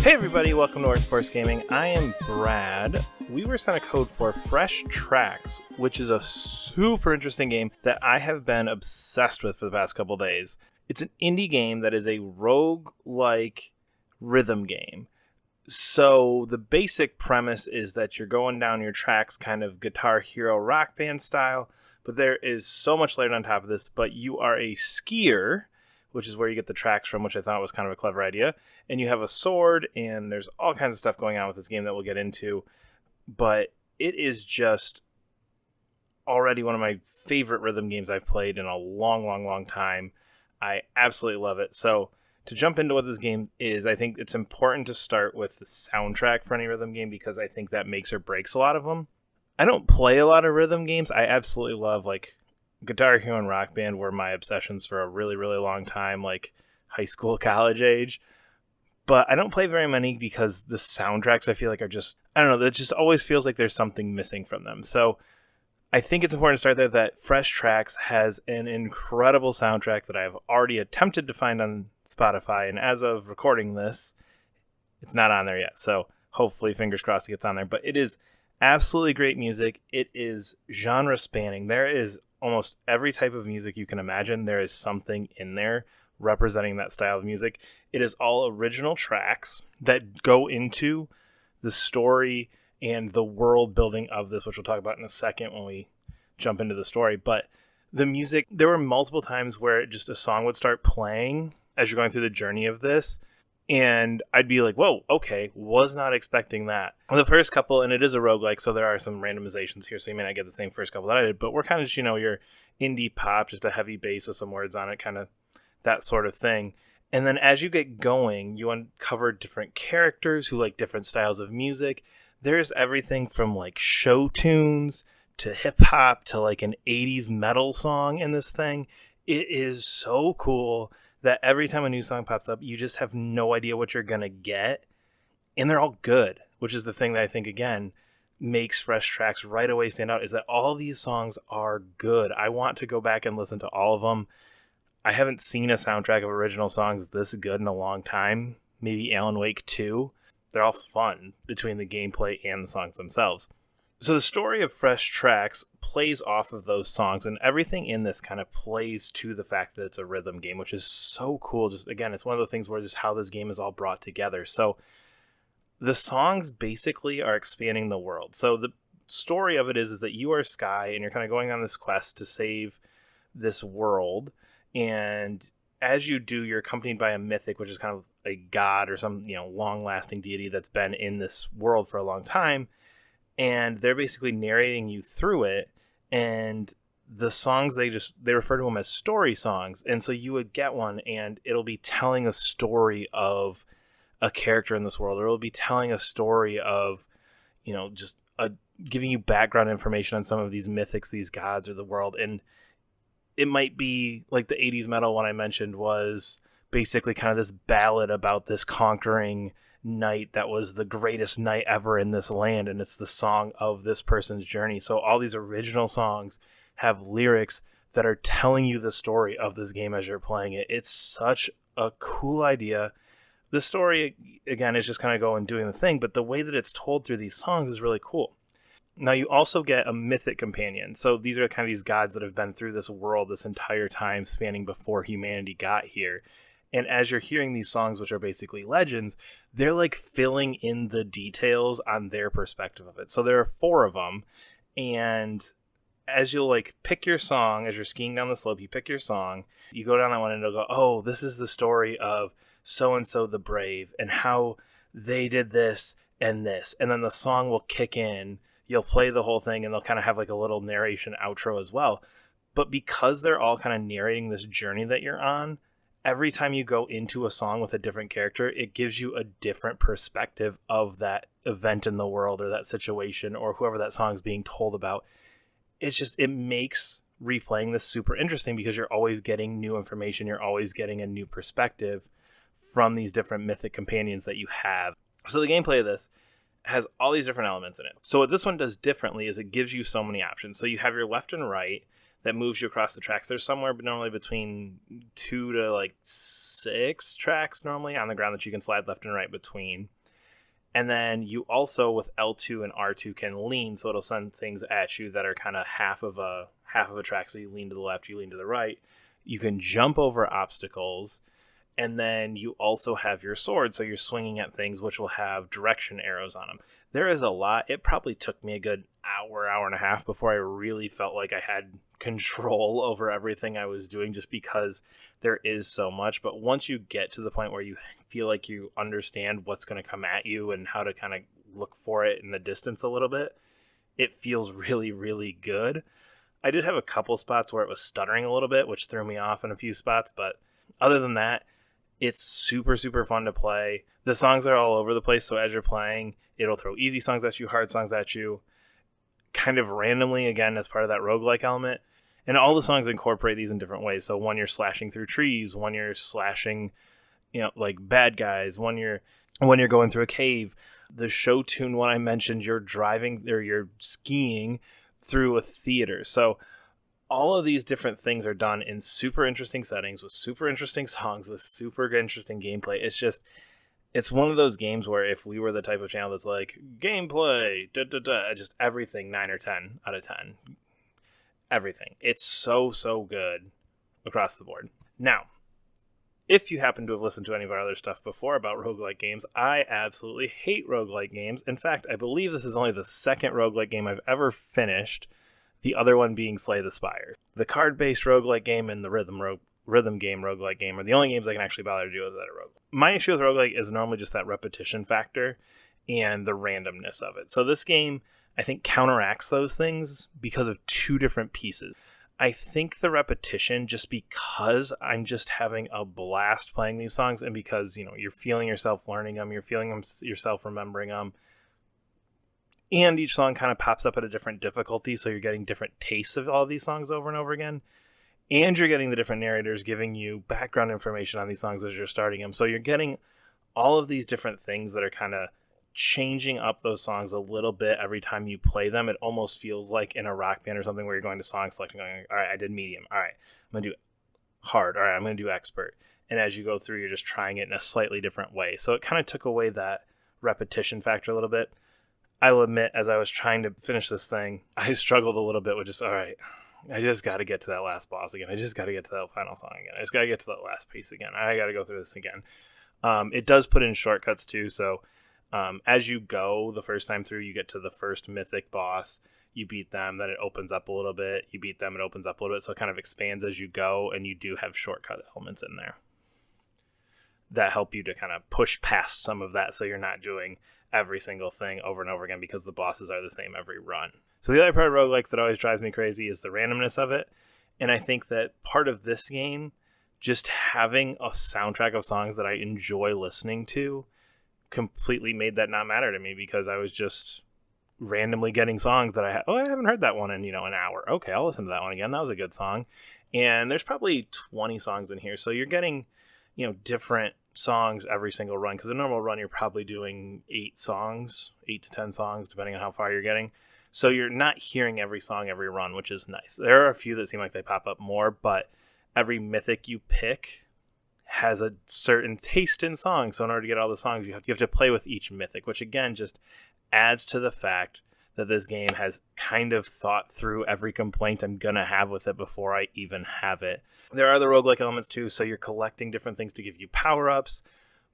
Hey everybody, welcome to Workforce Gaming. I am Brad. We were sent a code for Fresh Tracks, which is a super interesting game that I have been obsessed with for the past couple days. It's an indie game that is a roguelike rhythm game. So the basic premise is that you're going down your tracks kind of Guitar Hero Rock Band style, but there is so much layered on top of this, but you are a skier, which is where you get the tracks from, which I thought was kind of a clever idea. And you have a sword, and there's all kinds of stuff going on with this game that we'll get into. But it is just already one of my favorite rhythm games I've played in a long time. I absolutely love it. So to jump into what this game is, I think it's important to start with the soundtrack for any rhythm game because I think that makes or breaks a lot of them. I don't play a lot of rhythm games. I absolutely love, like, Guitar Hero and Rock Band were my obsessions for a really long time, like high school, college age. But I don't play very many because the soundtracks I feel like are just, I don't know, that just always feels like there's something missing from them. So I think it's important to start there that Fresh Tracks has an incredible soundtrack that I've already attempted to find on Spotify. And as of recording this, it's not on there yet. So hopefully, fingers crossed, it gets on there. But it is absolutely great music. It is genre spanning. There is almost every type of music you can imagine. There is something in there representing that style of music. It is all original tracks that go into the story and the world building of this, which we'll talk about in a second when we jump into the story. But the music, there were multiple times where just a song would start playing as you're going through the journey of this. And I'd be like, whoa, okay, was not expecting that. The first couple, and it is a roguelike, so there are some randomizations here, so you may not get the same first couple that I did, but we're kind of just, your indie pop, just a heavy bass with some words on it, kind of that sort of thing. And then as you get going, you uncover different characters who like different styles of music. There's everything from like show tunes to hip hop to like an 80s metal song in this thing. It is so cool that every time a new song pops up, you just have no idea what you're going to get. And they're all good, which is the thing that I think, again, makes Fresh Tracks right away stand out, is that all these songs are good. I want to go back and listen to all of them. I haven't seen a soundtrack of original songs this good in a long time. Maybe Alan Wake 2. They're all fun between the gameplay and the songs themselves. So the story of Fresh Tracks plays off of those songs, and everything in this kind of plays to the fact that it's a rhythm game, which is so cool. Just, again, it's one of the things where just how this game is all brought together. So the songs basically are expanding the world. So the story of it is that you are Sky, and you're kind of going on this quest to save this world. And as you do, you're accompanied by a mythic, which is kind of a god or some, long-lasting deity that's been in this world for a long time. And they're basically narrating you through it. And the songs, they refer to them as story songs. And so you would get one and it'll be telling a story of a character in this world, or it'll be telling a story of, giving you background information on some of these mythics, these gods or the world. And it might be like the 80s metal one I mentioned was basically kind of this ballad about this conquering knight that was the greatest knight ever in this land, and it's the song of this person's journey. So all these original songs have lyrics that are telling you the story of this game as you're playing it. It's such a cool idea. The story, again, is just kind of going doing the thing, but the way that it's told through these songs is really cool. Now you also get a mythic companion. So these are kind of these gods that have been through this world this entire time, spanning before humanity got here. And as you're hearing these songs, which are basically legends, they're like filling in the details on their perspective of it. So there are 4 of them. And as you'll like pick your song, as you're skiing down the slope, you pick your song, you go down that one and it'll go, oh, this is the story of so-and-so the brave and how they did this and this. And then the song will kick in. You'll play the whole thing and they'll kind of have like a little narration outro as well. But because they're all kind of narrating this journey that you're on, every time you go into a song with a different character, it gives you a different perspective of that event in the world or that situation or whoever that song is being told about. It makes replaying this super interesting because you're always getting new information. You're always getting a new perspective from these different mythic companions that you have. So the gameplay of this has all these different elements in it. So what this one does differently is it gives you so many options. So you have your left and right. that moves you across the tracks. There's somewhere normally between 2 to like 6 tracks normally on the ground that you can slide left and right between. And then you also with L2 and R2 can lean, so it'll send things at you that are kind of half of a track. So you lean to the left, you lean to the right. You can jump over obstacles, and then you also have your sword, so you're swinging at things which will have direction arrows on them. There is a lot. It probably took me a good hour and a half before I really felt like I had control over everything I was doing, just because there is so much. But once you get to the point where you feel like you understand what's going to come at you and how to kind of look for it in the distance a little bit, it feels really, really good. I did have a couple spots where it was stuttering a little bit, which threw me off in a few spots, but other than that, it's super, super fun to play. The songs are all over the place, so as you're playing, it'll throw easy songs at you, hard songs at you, kind of randomly, again, as part of that roguelike element. And all the songs incorporate these in different ways. So one you're slashing through trees, one you're slashing, like bad guys, one you're going through a cave. The show tune one I mentioned, you're driving or you're skiing through a theater. So all of these different things are done in super interesting settings with super interesting songs with super interesting gameplay. It's one of those games where if we were the type of channel that's like gameplay, just everything 9 or 10 out of 10, everything. It's so, so good across the board. Now, if you happen to have listened to any of our other stuff before about roguelike games, I absolutely hate roguelike games. In fact, I believe this is only the second roguelike game I've ever finished, the other one being Slay the Spire. The card-based roguelike game and the rhythm game roguelike game are the only games I can actually bother to do with that are roguelike. My issue with roguelike is normally just that repetition factor and the randomness of it. So this game, I think, counteracts those things because of two different pieces. I think the repetition, just because I'm just having a blast playing these songs, and because, you're feeling yourself learning them, you're feeling yourself remembering them, and each song kind of pops up at a different difficulty, so you're getting different tastes of all of these songs over and over again, and you're getting the different narrators giving you background information on these songs as you're starting them. So you're getting all of these different things that are kind of changing up those songs a little bit every time you play them. It almost feels like in a rock band or something where you're going to song select and going, all right, I did medium. All right, I'm going to do hard. All right, I'm going to do expert. And as you go through, you're just trying it in a slightly different way. So it kind of took away that repetition factor a little bit. I will admit, as I was trying to finish this thing, I struggled a little bit with just, all right, I just got to get to that last boss again. I just got to get to that final song again. I just got to get to that last piece again. I got to go through this again. It does put in shortcuts too. So as you go the first time through, you get to the first mythic boss. You beat them, then it opens up a little bit. You beat them, it opens up a little bit. So it kind of expands as you go, and you do have shortcut elements in there that help you to kind of push past some of that, so you're not doing every single thing over and over again because the bosses are the same every run. So the other part of roguelikes that always drives me crazy is the randomness of it. And I think that part of this game, just having a soundtrack of songs that I enjoy listening to, completely made that not matter to me, because I was just randomly getting songs that I haven't heard that one in an hour. Okay, I'll listen to that one again. That was a good song. And there's probably 20 songs in here, so you're getting different songs every single run, because a normal run you're probably doing 8 to 10 songs depending on how far you're getting. So you're not hearing every song every run, which is nice. There are a few that seem like they pop up more, but every mythic you pick has a certain taste in songs. So in order to get all the songs, you have to play with each mythic, which again just adds to the fact that this game has kind of thought through every complaint I'm going to have with it before I even have it. There are the roguelike elements too, so you're collecting different things to give you power-ups.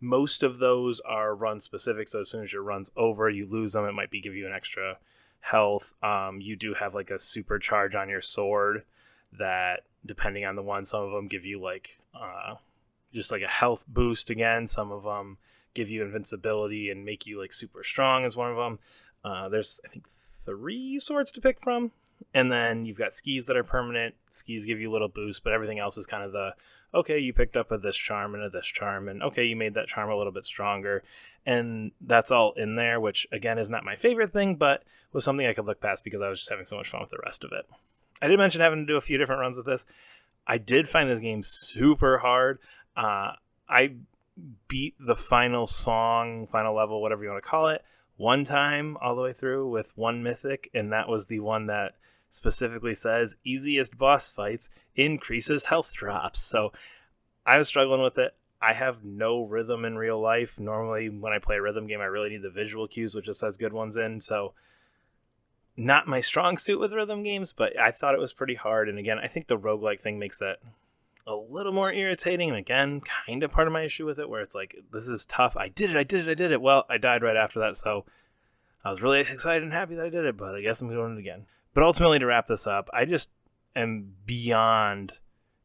Most of those are run specific, so as soon as your run's over, you lose them. It might give you an extra health. You do have like a supercharge on your sword that, depending on the one, some of them give you just like a health boost again. Some of them give you invincibility and make you like super strong is one of them. There's, I think, 3 swords to pick from. And then you've got skis that are permanent. Skis give you a little boost, but everything else is kind of okay, you picked up this charm and this charm, and okay, you made that charm a little bit stronger. And that's all in there, which again is not my favorite thing, but was something I could look past because I was just having so much fun with the rest of it. I did mention having to do a few different runs with this. I did find this game super hard. I beat the final level, whatever you want to call it, one time all the way through with one mythic, and that was the one that specifically says easiest boss fights increases health drops. So I was struggling with it. I have no rhythm in real life. Normally, when I play a rhythm game, I really need the visual cues, which just has good ones in. So not my strong suit with rhythm games, but I thought it was pretty hard. And again, I think the roguelike thing makes that a little more irritating. And again, kind of part of my issue with it, where it's like, this is tough. I did it. Well, I died right after that. So I was really excited and happy that I did it, but I guess I'm doing it again. But ultimately, to wrap this up, I just am beyond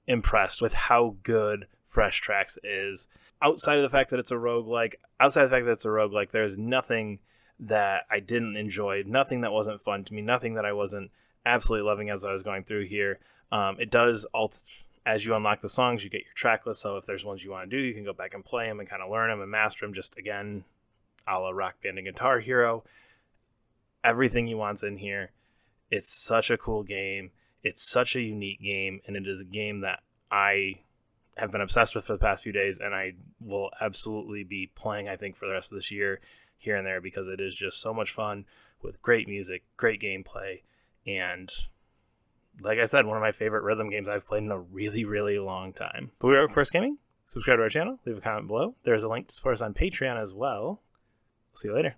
impressed with how good Fresh Tracks is. Outside of the fact that it's a roguelike, there's nothing that I didn't enjoy, nothing that wasn't fun to me, nothing that I wasn't absolutely loving as I was going through here. It does, as you unlock the songs, you get your track list, so if there's ones you want to do, you can go back and play them and kind of learn them and master them, just again, a la Rock Band and Guitar Hero. Everything you want's in here. It's such a cool game. It's such a unique game, and it is a game that I have been obsessed with for the past few days, and I will absolutely be playing, I think, for the rest of this year, here and there, because it is just so much fun with great music, great gameplay, and like I said, one of my favorite rhythm games I've played in a really, really long time. But we are First Gaming. Subscribe to our channel, leave a comment below. There's a link to support us on Patreon as well. See you later.